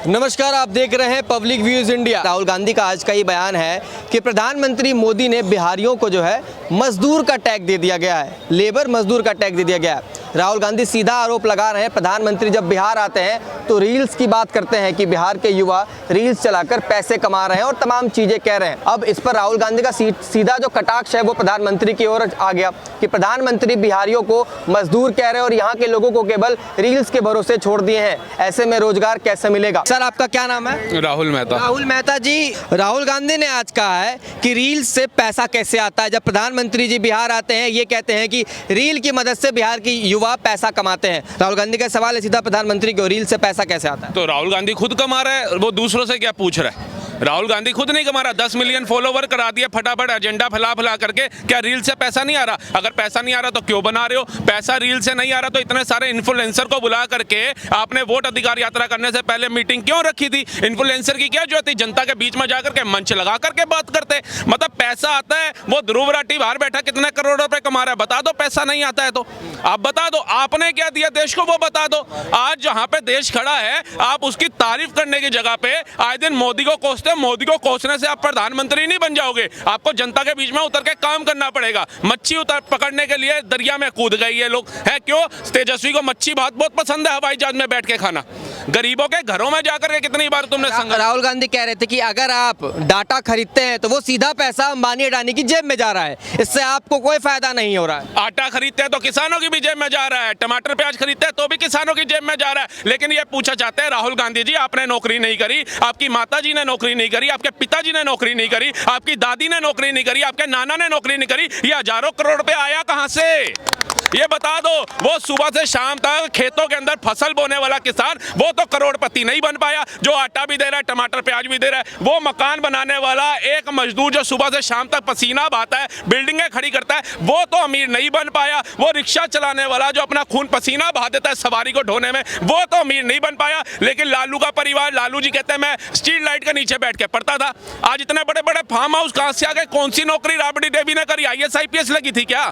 नमस्कार, आप देख रहे हैं public views India. Rahul Gandhi का आज का ये बयान है कि प्रधानमंत्री मोदी ने बिहारियों को जो है मजदूर का टैग दे दिया गया है, लेबर मजदूर का टैग दे दिया गया है। राहुल गांधी सीधा आरोप लगा रहे हैं प्रधानमंत्री जब बिहार आते हैं तो रील्स की बात करते हैं कि बिहार के युवा रील्स चलाकर पैसे कमा रहे हैं और तमाम चीजें कह रहे हैं। अब इस पर राहुल गांधी का सीधा जो कटाक्ष है वो प्रधानमंत्री की ओर आ गया कि प्रधानमंत्री बिहारियों को मजदूर कह रहे हैं और यहाँ के लोगों को केवल रील्स के भरोसे छोड़ दिए हैं। ऐसे में रोजगार कैसे मिलेगा? सर, आपका क्या नाम है? राहुल मेहता। राहुल मेहता जी, राहुल गांधी ने आज कहा है कि रील से पैसा कैसे आता है। जब प्रधानमंत्री जी बिहार आते हैं ये कहते हैं कि रील की मदद से बिहार की युवा पैसा कमाते हैं। राहुल गांधी का सवाल है सीधा प्रधानमंत्री को, रील से पैसा कैसे आता है? तो राहुल गांधी खुद कमा रहा है, वो दूसरों से क्या पूछ रहा है? राहुल गांधी खुद नहीं कमा रहा। 10 मिलियन फॉलोवर करा दिया फटाफट, एजेंडा फैला करके। क्या रील से पैसा नहीं आ रहा? अगर पैसा नहीं आ रहा तो क्यों बना रहे हो? पैसा रील से नहीं आ रहा तो इतने सारे इन्फ्लुएंसर को बुला करके आपने वोट अधिकार यात्रा करने से पहले मीटिंग क्यों रखी थी? इन्फ्लुएंसर की क्या जरूरत थी? जनता के बीच में जाकर के मंच लगा करके बात करते। मतलब पैसा आता है, वो ध्रुव राठी बाहर बैठा कितने करोड़ रुपए कमा रहा है, बता दो। पैसा नहीं आता है तो आप बता दो, आपने क्या दिया देश को वो बता दो। आज जहां पे देश खड़ा है आप उसकी तारीफ करने की जगह पे आए दिन मोदी को कोसते। मोदी को कोसने से आप प्रधानमंत्री नहीं बन जाओगे, आपको जनता के बीच में उतर के काम करना पड़ेगा। मच्छी पकड़ने के लिए दरिया में कूद गए ये लोग है। क्यों? तेजस्वी को मच्छी बहुत पसंद है, हवाई जहाज में बैठ के खाना। गरीबों के घरों में जाकर के कितनी बार तुमने राहुल गांधी कह रहे थे कि अगर आप डाटा खरीदते हैं तो वो सीधा पैसा अंबानी अडानी की जेब में जा रहा है, इससे आपको कोई फायदा नहीं हो रहा है। आटा खरीदते हैं तो किसानों की भी जेब में जा रहा है, टमाटर प्याज खरीदते हैं तो भी किसानों की जेब में जा रहा है। लेकिन ये पूछा चाहते हैं राहुल गांधी जी, आपने नौकरी नहीं करी, आपकी माता जी ने नौकरी नहीं करी, आपके पिताजी ने नौकरी नहीं करी, आपकी दादी ने नौकरी नहीं करी, आपके नाना ने नौकरी नहीं करी, ये हजारों करोड़ रुपए आया कहां से? ये बता दो। वो सुबह से शाम तक खेतों के अंदर फसल बोने वाला किसान, वो तो करोड़पति नहीं बन पाया, जो आटा भी दे रहा है, टमाटर प्याज भी दे रहा है। वो मकान बनाने वाला एक मजदूर जो सुबह से शाम तक पसीना बहाता है, बिल्डिंगें खड़ी करता है, वो तो अमीर नहीं बन पाया। वो रिक्शा चलाने वाला जो अपना खून पसीना बहा देता है सवारी को ढोने में, वो तो अमीर नहीं बन पाया। लेकिन लालू का परिवार, लालू जी कहते हैं मैं स्ट्रीट लाइट के नीचे बैठ के पढ़ता था। आज इतने बड़े बड़े फार्म हाउस कहां से आ गए? कौन सी नौकरी राबड़ी देवी ने करी? IAS IPS लगी थी क्या?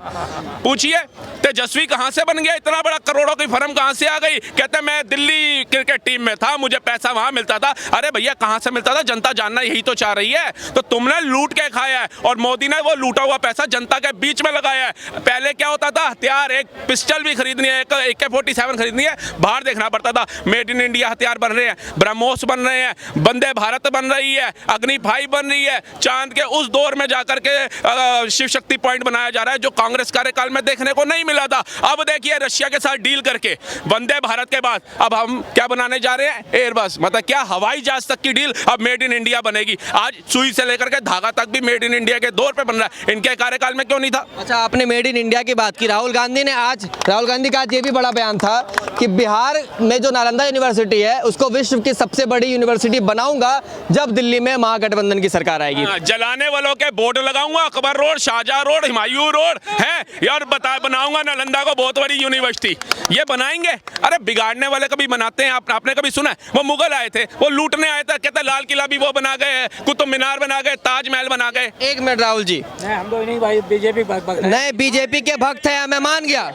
पूछिए। तेजस्वी कहां से बन गया? इतना बड़ा करोड़ों की फर्म कहां से आ गई? कहते मैं दिल्ली क्रिकेट टीम में था, मुझे पैसा वहां मिलता था। अरे भैया कहां से मिलता था? जनता जानना यही तो चाह रही है। तो तुमने लूट के खाया है और मोदी ने वो लूटा हुआ पैसा जनता के बीच में लगाया है। पहले क्या होता था? हथियार, एक पिस्टल भी खरीदनी है, एक AK-47 खरीदनी है, बाहर देखना पड़ता था। मेड इन इंडिया हथियार बन रहे हैं, ब्रह्मोस बन रहे हैं, वंदे भारत बन रही है, अग्नि 5 बन रही है। चांद के उस दौर में जाकर के शिव शक्ति पॉइंट बनाया जा रहा है जो कांग्रेस कार्यकाल में देखने को नहीं मिला था। अब देखिए रशिया के साथ डील करके वंदे भारत के बाद अब हम क्या बनाने जा रहे हैं? एयरबस। मतलब क्या हवाई जहाज तक की डील अब मेड इन इंडिया बनेगी। आज सुई से लेकर के धागा तक भी मेड इन इंडिया के दौर पे बन रहा है। इनके कार्यकाल में क्यों नहीं था? अच्छा, आपने मेड इन इंडिया की बात की। राहुल गांधी का आज ये भी बड़ा बयान था कि बिहार में जो नालंदा यूनिवर्सिटी है उसको विश्व की सबसे बड़ी यूनिवर्सिटी बनाऊंगा जब दिल्ली में महागठबंधन की सरकार आएगी। जलाने वालों के बोर्ड लगाऊंगा, Akbar road, Shahjahan road, Humayun road है यार, बनाऊंगा नालंदा को बहुत बड़ी यूनिवर्सिटी। ये बनाएंगे? अरे बिगाड़ने वाले कभी बनाते हैं? आपने कभी सुना है? वो मुगल आए थे, वो लूटने आए थे, कहते लाल किला भी वो बना गए, कुतुब मीनार बना गए, ताजमहल बना गए। एक मिनट राहुल जी, हम तो नहीं भाई बीजेपी नहीं बीजेपी के भक्त है, मैं मान गया।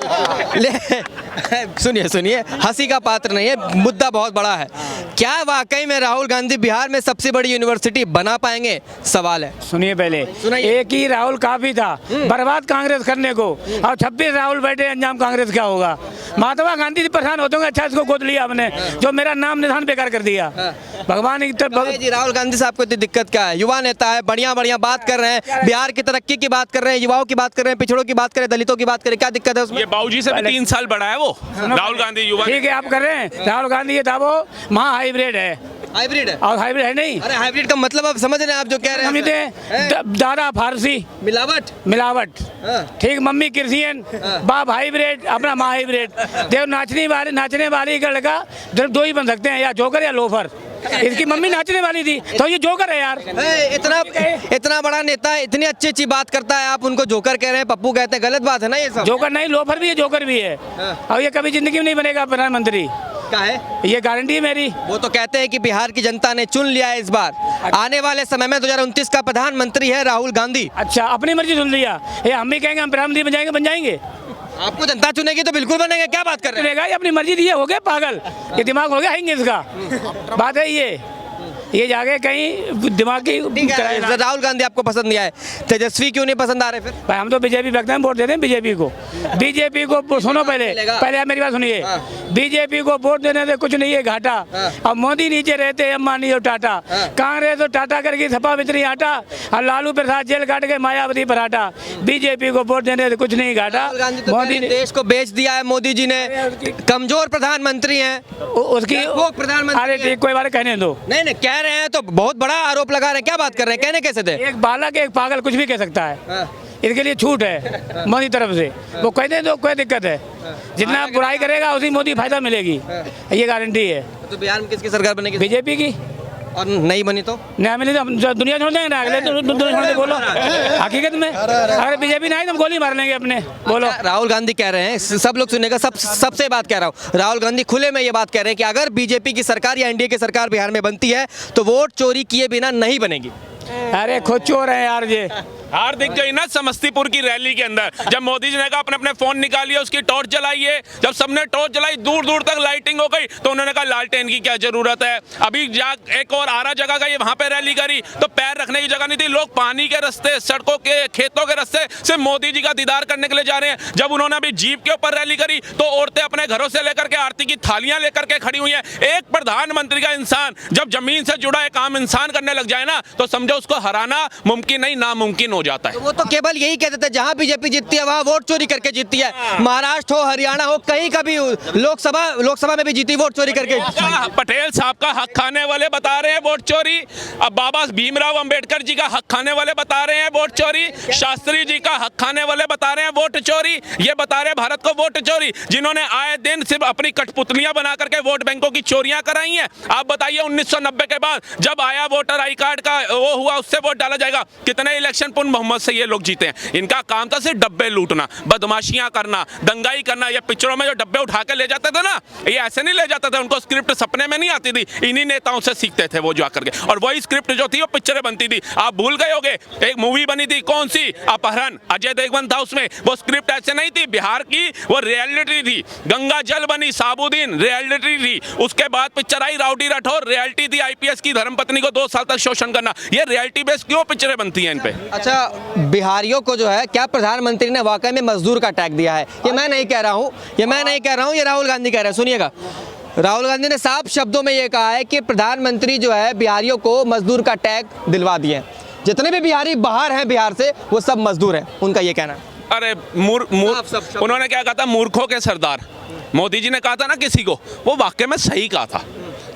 सुनिए, हंसी का पात्र नहीं है, मुद्दा बहुत बड़ा है। क्या वाकई में राहुल गांधी बिहार में सबसे बड़ी यूनिवर्सिटी बना पाएंगे? सवाल है। सुनिए पहले, एक ही राहुल काफी था बर्बाद कांग्रेस करने को, और 26 राहुल बैठे, अंजाम कांग्रेस क्या होगा? महात्मा गांधी परेशान होते होंगे, अच्छा इसको गोद लिया हमने, जो मेरा नाम निशान बेकार कर दिया। भगवान की राहुल गांधी साहब को इतनी दिक्कत क्या है? युवा नेता है, बढ़िया बात कर रहे हैं, बिहार की तरक्की की बात कर रहे हैं, युवाओं की बात कर रहे हैं, पिछड़ों की बात करें, दलितों की बात करें, क्या दिक्कत है उसमें? ये बाबूजी से भी 3 साल बड़ा है वो राहुल गांधी युवा। ठीक है आप कर रहे हैं। राहुल गांधी ये था वो हाइब्रिड है, हाइब्रिड है और हाइब्रिड है नहीं। अरे हाइब्रिड का मतलब आप समझ रहे हैं? आप जो कह रहे हैं दादा फारसी मिलावट, ठीक, मम्मी क्रिश्चियन, बाप हाइब्रिड, अपना माँ हाइब्रिड। देव नाचने वाली का लड़का 2 ही बन सकते हैं, या जोकर या लोफर। इसकी मम्मी नाचने वाली थी तो ये जोकर है यार। इतना बड़ा नेता इतनी अच्छी बात करता है, आप उनको जोकर कह रहे हैं, पप्पू कहते हैं, गलत बात है ना ये सब? जोकर नहीं, लोफर भी है, जोकर भी है। और ये कभी जिंदगी में नहीं बनेगा प्रधानमंत्री। का है ये गारंटी है मेरी। वो तो कहते हैं कि बिहार की जनता ने चुन लिया है इस बार, आने वाले समय में 2029 का प्रधानमंत्री है राहुल गांधी। अच्छा, अपनी मर्जी सुन लिया। ये हम भी कहेंगे हम प्रधानमंत्री बन जाएंगे, आपको जनता चुनेगी तो बिल्कुल बनेंगे, क्या बात कर रहे हैं? चलेगा, ये अपनी मर्जी दी है, हो गया पागल, ये दिमाग हो गया हिंग इसका। बात है ये जाके कहीं दिमाग की ठीक है, राहुल गांधी आपको पसंद नहीं आए, तेजस्वी क्यों नहीं पसंद आ रहे फिर? भाई हम तो बीजेपी व्यक्ति वोट देते हैं बीजेपी को। बीजेपी को सुनो, पहले आप मेरी बात सुनिए। बीजेपी को वोट देने से कुछ नहीं है घाटा। अब मोदी नीचे रहते हैं, अंबानी और टाटा, कांग्रेस और टाटा करके थपा मित्री आटा, और लालू प्रसाद जेल काट के मायावती पराठा। बीजेपी को वोट देने से कुछ नहीं घाटा। राहुल गांधी तो मोदी ने देश को बेच दिया है मोदी जी ने, कमजोर प्रधानमंत्री हैं, उसकी वो प्रधानमंत्री अरे ठीक, कोई बात कहने दो। नहीं कह रहे हैं तो बहुत बड़ा आरोप लगा रहे हैं, क्या बात कर रहे हैं, कहने कैसे थे? एक बालक एक पागल कुछ भी कह सकता है, इसके लिए छूट है मोदी तरफ से, वो कह दे तो कोई दिक्कत है। जितना बुराई करेगा उसी मोदी फायदा मिलेगी, ये गारंटी है। तो बिहार में किसकी सरकार बनेगी? बीजेपी की। और नहीं बनी तो नहीं मिली तो दुनिया छोड़ देंगे ना, अगले दुनिया छोड़ दे, बोलो हकीकत में। अगर बीजेपी नहीं तो हम गोली मार लेंगे अपने, बोलो। राहुल गांधी कह रहे हैं, सब लोग सुनेगा, सबसे बात कह रहा हूँ, राहुल गांधी खुले में ये बात कह रहे हैं कि अगर बीजेपी की सरकार या एनडीए की सरकार बिहार में बनती है तो वोट चोरी किए बिना नहीं बनेगी। अरे खुद चोर है यार ये। हार दिख गई ना समस्तीपुर की रैली के अंदर, जब मोदी जी ने कहा अपने अपने फोन निकालिए, उसकी टॉर्च जलाइए, जब सबने टॉर्च जलाई, दूर दूर तक लाइटिंग हो गई, तो उन्होंने कहा लालटेन की क्या जरूरत है। अभी एक और आरा जगह गई, वहां पे रैली करी तो पैर रखने की जगह नहीं थी, लोग पानी के रास्ते, सड़कों के, खेतों के रास्ते सिर्फ मोदी जी का दीदार करने के लिए जा रहे हैं। जब उन्होंने अभी जीप के ऊपर रैली करी तो औरतें अपने घरों से लेकर के आरती की थालियां लेकर के खड़ी हुई है। एक प्रधानमंत्री का इंसान जब जमीन से जुड़ा एक आम इंसान करने लग जाए ना, तो समझो उसको हराना मुमकिन नहीं, नामुमकिन हो जाता है। वो तो केवल यही कहते थे जहां बीजेपी जीतती है वहां वोट चोरी करके जीतती है, महाराष्ट्र हो, हरियाणा हो, कहीं का भी लोकसभा में भी जीती वोट चोरी करके। पटेल साहब का हक खाने वाले बता रहे हैं वोट चोरी, अब बाबा भीमराव अंबेडकर जी का हक खाने वाले बता रहे हैं वोट चोरी, शास्त्री जी का हक खाने वाले बता रहे हैं वोट चोरी, ये बता रहे हैं भारत को वोट चोरी, जिन्होंने आए दिन सिर्फ अपनी कठपुतलियां बना करके वोट बैंकों की चोरियां कराई हैं। आप बताइए 1990 के बाद जब आया वोटर आई कार्ड का वो हुआ, उससे वोट डाला जाएगा, कितने इलेक्शन पुन मोहम्मद से ये लोग जीते हैं। इनका काम था सिर्फ डब्बे लूटना, बदमाशियां करना, दंगाई करना। ये पिक्चरों में जो डब्बे उठा के ले जाते थे ना, ये ऐसे नहीं ले जाते थे, उनको स्क्रिप्ट सपने में नहीं आती थी, इन्हीं नेताओं से सीखते थे वो जाकर के, और वही स्क्रिप्ट जो थी वो पिक्चरें बनती थी। आप भूल गए होंगे एक मूवी बनी थी, कौन सी, अपहरण, अजय देवगन था उसमें, वो स्क्रिप्ट ऐसे नहीं थी, बिहार की वो रियलिटी थी। गंगा जल बनी, साबुद्दीन रियलिटी थी, उसके बाद पिक्चर आई राउडी राठौर, रियलिटी थी आईपीएस की धर्मपत्नी को 2 साल तक शोषण करना। ये रियलिटी बेस्ड क्यों पिक्चरें बनती हैं इन पे? अच्छा, बिहारियों को जो है क्या प्रधानमंत्री ने वाकई में मजदूर का टैग दिया है? ये मैं नहीं कह रहा हूँ, ये राहुल गांधी कह रहे हैं। सुनिएगा, राहुल गांधी ने साफ शब्दों में ये कहा है कि प्रधानमंत्री जो है बिहारियों को मजदूर का टैग दिलवा दिए हैं। जितने भी बिहारी बाहर हैं बिहार से वो सब मजदूर हैं, उनका ये कहना है। अरे उन्होंने क्या कहा था, मूर्खों के सरदार। मोदी जी ने कहा था ना किसी को, वो वाकई में सही कहा था।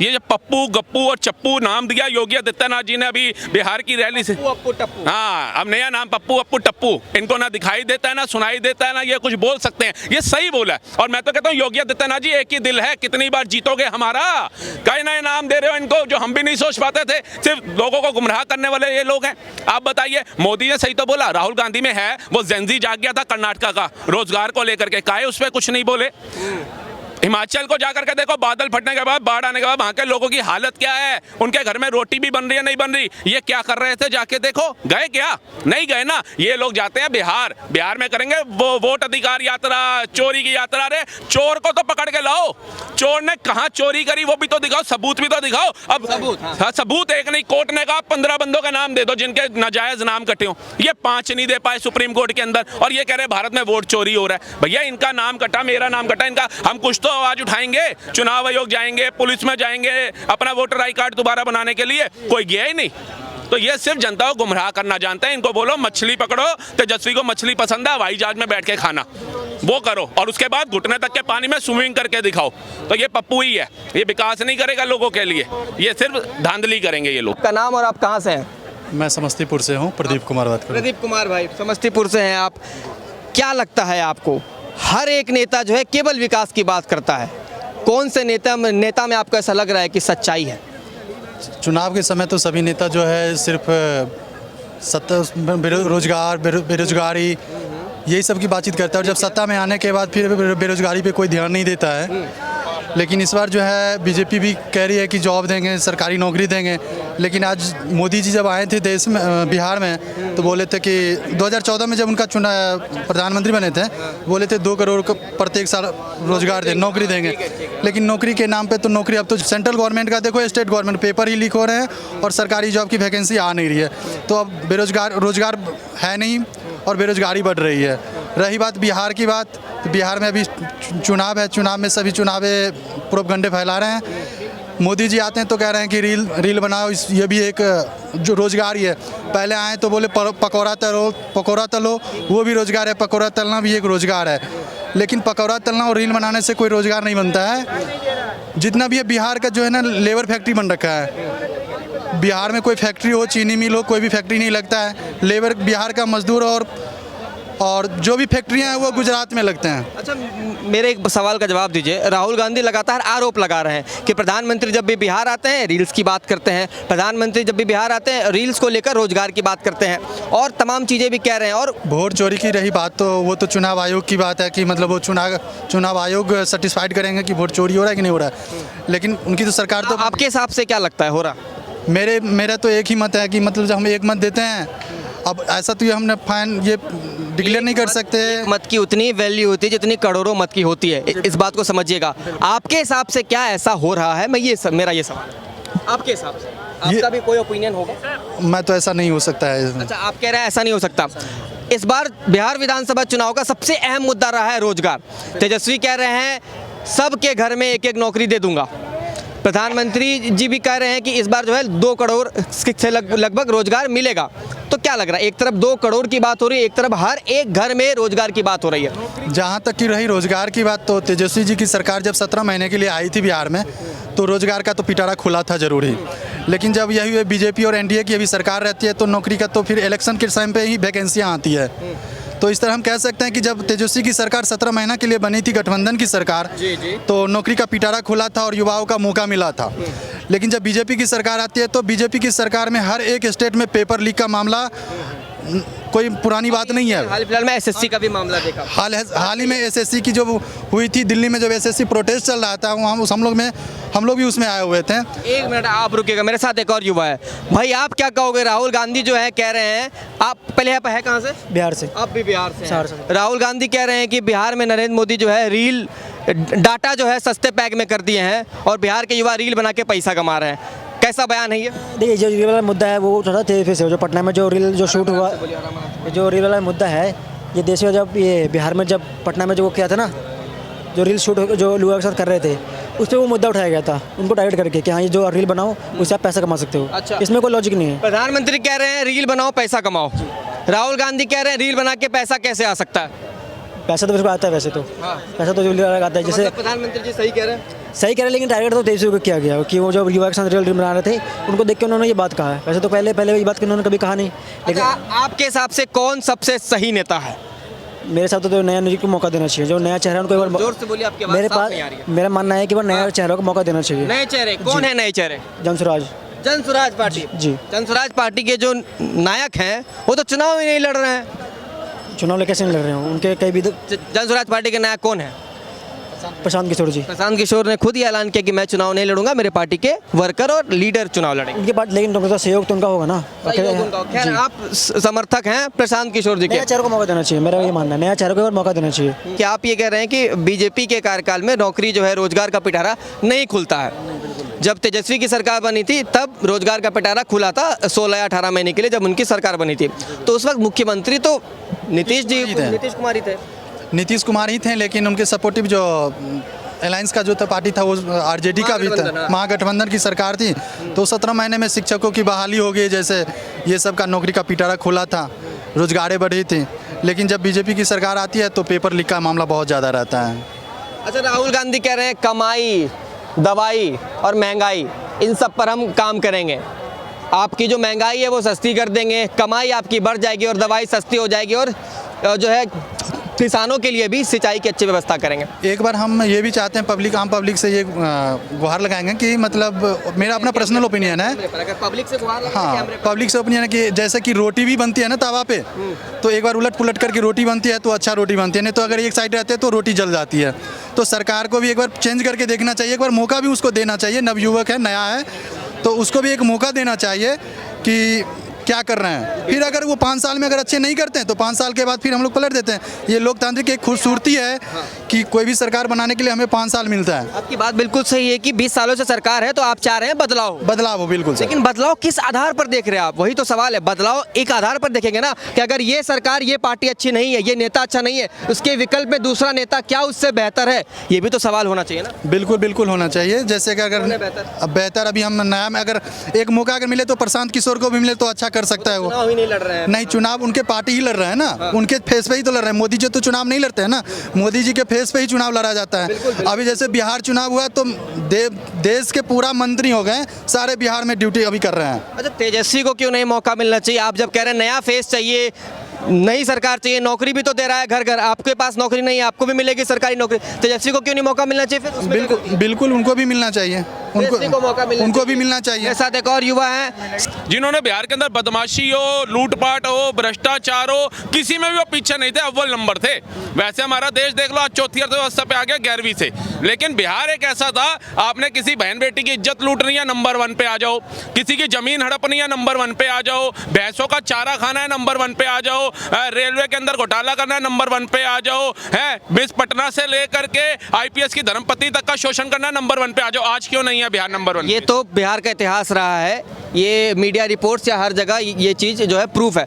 ये जो पप्पू, गप्पू और चप्पू नाम दिया योगी आदित्यनाथ जी ने अभी बिहार की रैली से, हाँ अब नया नाम पप्पू अप्पू टप्पू, इनको ना दिखाई देता है ना सुनाई देता है ना ये कुछ बोल सकते हैं, ये सही बोला है। और मैं तो कहता हूँ योगी आदित्यनाथ जी, एक ही दिल है, कितनी बार जीतोगे हमारा, कई नए नाम दे रहे हो इनको जो हम भी नहीं सोच पाते थे, सिर्फ लोगों को गुमराह करने वाले ये लोग हैं। आप बताइए, मोदी ने सही तो बोला, राहुल गांधी में है वो जेंजी जाग गया था कर्नाटका का रोजगार को लेकर के, काहे उस पर कुछ नहीं बोले। हिमाचल को जाकर के देखो, बादल फटने के बाद, बाढ़ आने के बाद वहां के लोगों की हालत क्या है, उनके घर में रोटी भी बन रही है नहीं बन रही, ये क्या कर रहे थे, जाके देखो, गए क्या? नहीं गए ना। ये लोग जाते हैं बिहार में करेंगे वो वोट अधिकार यात्रा, चोरी की यात्रा। अरे चोर को तो पकड़ के लाओ, चोर ने कहां चोरी करी वो भी तो दिखाओ, सबूत भी तो दिखाओ। अब सबूत एक नहीं, कोर्ट ने कहा 15 बंदों के नाम दे दो जिनके नाजायज नाम कटे हो, ये 5 नहीं दे पाए सुप्रीम कोर्ट के अंदर, और ये कह रहे भारत में वोट चोरी हो रहा है। भैया इनका नाम कटा, मेरा नाम कटा, इनका हम कुछ तो आवाज उठाएंगे, चुनाव आयोग जाएंगे, पुलिस में जाएंगे अपना वोटर आई कार्ड दोबारा बनाने के लिए, कोई गया ही नहीं। तो ये सिर्फ जनता को गुमराह करना जानते हैं। इनको बोलो मछली पकड़ो, तेजस्वी को मछली पसंद है, हवाई जहाज में बैठ के खाना, वो करो, और उसके बाद घुटने तक के पानी में स्विमिंग करके दिखाओ। तो ये पप्पू ही है, ये विकास नहीं करेगा लोगों के लिए, ये सिर्फ धांधली करेंगे ये लोग। का नाम और आप कहाँ से हैं? मैं समस्तीपुर से हूँ, प्रदीप कुमार बात कर रहा हूँ। प्रदीप कुमार भाई, समस्तीपुर से हैं आप। क्या लगता है आपको, हर एक नेता जो है केवल विकास की बात करता है, कौन से नेता में आपको ऐसा लग रहा है कि सच्चाई है? चुनाव के समय तो सभी नेता जो है सिर्फ बेरोजगारी यही सब की बातचीत करता है, और जब सत्ता में आने के बाद फिर बेरोजगारी पे कोई ध्यान नहीं देता है। लेकिन इस बार जो है बीजेपी भी कह रही है कि जॉब देंगे, सरकारी नौकरी देंगे। लेकिन आज मोदी जी जब आए थे देश में, बिहार में, तो बोले थे कि 2014 में जब उनका प्रधानमंत्री बने थे, बोले थे 2 करोड़ को प्रत्येक साल रोजगार देंगे, नौकरी देंगे। लेकिन नौकरी के नाम पे तो नौकरी अब तो सेंट्रल गवर्नमेंट का देखो, स्टेट गवर्नमेंट पेपर ही लीक हो रहे हैं और सरकारी जॉब की वैकेंसी आ नहीं रही है। तो अब रोजगार है नहीं और बेरोजगारी बढ़ रही है। रही बात बिहार की बात, तो बिहार में अभी चुनाव है, चुनाव में सभी चुनावी प्रोपगंडे फैला रहे हैं। मोदी जी आते हैं तो कह रहे हैं कि रील बनाओ, ये भी एक जो रोजगार ही है। पहले आए तो बोले पकौड़ा तलो, वो भी रोजगार है, पकौड़ा तलना भी एक रोजगार है। लेकिन पकौड़ा तलना और रील बनाने से कोई रोजगार नहीं बनता है। जितना भी है बिहार का जो है ना, लेबर फैक्ट्री बन रखा है। बिहार में कोई फैक्ट्री हो, चीनी मिल हो, कोई भी फैक्ट्री नहीं लगता है। लेबर बिहार का मजदूर और जो भी फैक्ट्रियां हैं वो गुजरात में लगते हैं। अच्छा, मेरे एक सवाल का जवाब दीजिए। राहुल गांधी लगातार आरोप लगा रहे हैं कि प्रधानमंत्री जब भी बिहार आते हैं रील्स की बात करते हैं, प्रधानमंत्री जब भी बिहार आते हैं रील्स को लेकर रोजगार की बात करते हैं और तमाम चीज़ें भी कह रहे हैं। और वोट चोरी की रही बात, तो वो तो चुनाव आयोग की बात है कि मतलब वो चुनाव आयोग सेटिस्फाइड करेंगे कि वोट चोरी हो रहा है कि नहीं हो रहा है। लेकिन उनकी तो सरकार तो आपके हिसाब से क्या लगता है हो रहा? मेरा तो एक ही मत है कि मतलब जब हम एक मत देते हैं, अब ऐसा तो ये हमने ये डिक्लेयर नहीं कर सकते। मत की उतनी वैल्यू होती है जितनी करोड़ों मत की होती है, इस बात को समझिएगा। आपके हिसाब से क्या ऐसा हो रहा है? मेरा ये सवाल है। आपके हिसाब से आपका भी कोई ओपिनियन होगा? मैं तो ऐसा नहीं हो सकता है। अच्छा, आप कह रहे हैं ऐसा नहीं हो सकता। इस बार बिहार विधानसभा चुनाव का सबसे अहम मुद्दा रहा है रोजगार। तेजस्वी कह रहे हैं सबके घर में एक नौकरी दे दूंगा। प्रधानमंत्री जी भी कह रहे हैं कि इस बार जो है 2 करोड़ से लगभग रोजगार मिलेगा। तो क्या लग रहा है, एक तरफ 2 करोड़ की बात हो रही है, एक तरफ हर एक घर में रोजगार की बात हो रही है। जहाँ तक की रही रोजगार की बात, तो तेजस्वी जी की सरकार जब 17 महीने के लिए आई थी बिहार में, तो रोजगार का तो पिटारा खुला था जरूर ही। लेकिन जब यही बीजेपी और एनडीए की अभी सरकार रहती है तो नौकरी का तो फिर इलेक्शन के टाइम पे ही वैकेंसियाँ आती है। तो इस तरह हम कह सकते हैं कि जब तेजस्वी की सरकार 17 महीना के लिए बनी थी, गठबंधन की सरकार, तो नौकरी का पिटारा खुला था और युवाओं का मौका मिला था। लेकिन जब बीजेपी की सरकार आती है तो बीजेपी की सरकार में हर एक स्टेट में पेपर लीक का मामला कोई पुरानी बात नहीं है। हाल फिलहाल में एसएससी का भी मामला देखा। हाल ही में एसएससी की जो हुई थी दिल्ली में, जब एसएससी प्रोटेस्ट चल रहा था, वहाँ हम लोग भी उसमें आए हुए थे। एक मिनट आप रुकिएगा, मेरे साथ एक और युवा है। भाई आप क्या कहोगे? राहुल गांधी जो है कह रहे हैं, आप पहले यहाँ पे है कहाँ से? बिहार से। आप भी बिहार से हैं। राहुल गांधी कह रहे हैं कि बिहार में नरेंद्र मोदी जो है रील डाटा जो है सस्ते पैक में कर दिए हैं और बिहार के युवा रील बना के पैसा कमा रहे हैं। कैसा बयान है ये? देखिए, जो रील वाला मुद्दा है वो थोड़ा तेज से, जो पटना में जो रील जो शूट हुआ, जो रील वाला मुद्दा है, ये देश में जब ये बिहार में जब पटना में जो वो किया था ना, जो रील शूट जो युवा के साथ कर रहे थे, उस पर वो मुद्दा उठाया गया था उनको टारगेट करके कि हाँ ये जो रील बनाओ उससे आप पैसा कमा सकते हो। अच्छा। इसमें कोई लॉजिक नहीं है। प्रधानमंत्री कह रहे हैं रील बनाओ पैसा कमाओ, राहुल गांधी कह रहे हैं रील बना के पैसा कैसे आ सकता है? पैसा तो उसको आता है, वैसे तो पैसा तो रील वाला आता है। जैसे प्रधानमंत्री जी सही कह रहे हैं, लेकिन टारगेट तो तेजस्वी को किया गया कि वो जो युवा के साथ रील बना रहे थे उनको देख के उन्होंने ये बात कहा है। वैसे तो पहले ये बात उन्होंने कभी कहा नहीं। लेकिन आपके हिसाब से कौन सबसे सही नेता है? मेरे हिसाब से तो नया निजी को मौका देना चाहिए। जो नया चेहरा उनको एक बार जोर से बोलिए, आपकी आवाज़ मेरे साफ पास नहीं आ रही है। मेरा मानना है कि वो नया चेहरों को मौका देना चाहिए। नए चेहरे कौन है? नए चेहरे जनसुराज जनसुराज पार्टी। जी। जनसुराज पार्टी के जो नायक हैं वो तो चुनाव ही नहीं लड़ रहे हैं। चुनाव लेकर कैसे नहीं लड़ रहे हो? उनके कई भी जनसुराज पार्टी के नायक कौन है? प्रशांत किशोर जी। प्रशांत किशोर ने खुद ही ऐलान किया कि मैं चुनाव नहीं लड़ूंगा, मेरे पार्टी के वर्कर और लीडर चुनाव लड़ेंगे। उनके पास लेकिन उनका सहयोग तो उनका होगा ना। खैर, आप समर्थक हैं प्रशांत किशोर जी के? नया चेहरे को मौका देना चाहिए, मेरा ये मानना है। नया चेहरे को मौका देना चाहिए। क्या आप ये कह रहे हैं कि बीजेपी के कार्यकाल में नौकरी जो है, रोजगार का पिटारा नहीं खुलता है? जब तेजस्वी की सरकार बनी थी तब रोजगार का पिटारा खुला था 16 या 18 महीने के लिए, जब उनकी सरकार बनी थी। तो उस वक्त मुख्यमंत्री तो नीतीश कुमार ही थे, लेकिन उनके सपोर्टिव जो अलायंस का जो पार्टी था वो आरजेडी का भी था, महागठबंधन की सरकार थी। तो 17 महीने में शिक्षकों की बहाली हो गई, जैसे ये सब का नौकरी का पिटारा खुला था, रोजगारें बढ़ी थी। लेकिन जब बीजेपी की सरकार आती है तो पेपर लीक का मामला बहुत ज़्यादा रहता है। अच्छा, राहुल गांधी कह रहे हैं कमाई, दवाई और महंगाई, इन सब पर हम काम करेंगे। आपकी जो महंगाई है वो सस्ती कर देंगे, कमाई आपकी बढ़ जाएगी और दवाई सस्ती हो जाएगी, और जो है किसानों के लिए भी सिंचाई की अच्छी व्यवस्था करेंगे। एक बार हम ये भी चाहते हैं आम पब्लिक से ये गुहार लगाएंगे कि मतलब मेरा अपना पर्सनल ओपिनियन है, अगर पब्लिक से गुहार लगाएंगे, हाँ पब्लिक से ओपिनियन है कि जैसे कि रोटी भी बनती है ना तवा पे, तो एक बार उलट पुलट करके रोटी बनती है तो अच्छा रोटी बनती है, नहीं तो अगर एक साइड रहते हैं तो रोटी जल जाती है। तो सरकार को भी एक बार चेंज करके देखना चाहिए, एक बार मौका भी उसको देना चाहिए। नवयुवक है, नया है, तो उसको भी एक मौका देना चाहिए कि क्या कर रहे हैं। फिर अगर वो 5 साल में अगर अच्छे नहीं करते हैं तो 5 साल के बाद फिर हम लोग पलट देते हैं। ये लोकतांत्रिक एक खूबसूरती है कि कोई भी सरकार बनाने के लिए हमें 5 साल मिलता है। आपकी बात बिल्कुल सही है कि 20 सालों से सरकार है तो आप चाह रहे हैं बदलाव। बदलाव हो, बिल्कुल सर। लेकिन बदलाव किस आधार पर देख रहे हैं आप? वही तो सवाल है। बदलाव एक आधार पर देखेंगे ना कि अगर ये सरकार, ये पार्टी अच्छी नहीं है, ये नेता अच्छा नहीं है, उसके विकल्प में दूसरा नेता क्या उससे बेहतर है, ये भी तो सवाल होना चाहिए ना। बिल्कुल बिल्कुल होना चाहिए। जैसे कि अगर बेहतर? अब बेहतर अभी हम नया में अगर एक मौका अगर मिले तो प्रशांत किशोर को भी मिले तो अच्छा कर सकता है वो। चुनाव ही नहीं लड़ रहे हैं। नहीं, चुनाव उनके पार्टी ही लड़ रहे हैं ना, उनके फेस पे ही तो लड़ रहे हैं। मोदी जी तो चुनाव नहीं लड़ते हैं ना, मोदी जी के फेस पे ही चुनाव लड़ा जाता है। अभी जैसे बिहार चुनाव हुआ तो देश के पूरा मंत्री हो गए, सारे बिहार में ड्यूटी अभी कर रहे हैं। अच्छा, तेजस्वी को क्यों नहीं मौका मिलना चाहिए? आप जब कह रहे हैं नया फेस चाहिए, नई सरकार चाहिए, नौकरी भी तो दे रहा है घर घर, आपके पास नौकरी नहीं है, आपको भी मिलेगी सरकारी नौकरी, तेजस्वी को क्यों नहीं मौका मिलना चाहिए? फिर उसमें बिल्कुल बिल्कुल उनको भी मिलना चाहिए, तेजस्वी को मौका मिलना उनको चाहिए। भी मिलना चाहिए। मेरे साथ एक और युवा है जिन्होंने बिहार के अंदर बदमाशी हो, लूटपाट हो, भ्रष्टाचार हो, किसी में भी वो पीछे नहीं थे, अव्वल नंबर थे। वैसे हमारा देश देख लो आज चौथी अर्थव्यवस्था पे आ गया 11वीं से। लेकिन बिहार एक ऐसा था, आपने किसी बहन बेटी की इज्जत लूटनी है, नंबर 1 पे आ जाओ। किसी की जमीन हड़पनी है, नंबर 1 पे आ जाओ। भैंसों का चारा खाना है, नंबर 1 पे आ जाओ। रेलवे के अंदर घोटाला करना है, नंबर 1 पे आ जाओ। है मिस पटना से लेकर के IPS की धर्मपत्नी तक का शोषण करना है, नंबर 1 पे आ जाओ। आज क्यों नहीं है बिहार नंबर 1? ये तो बिहार का इतिहास रहा है, ये मीडिया रिपोर्ट्स या हर जगह ये चीज़ जो है प्रूफ है।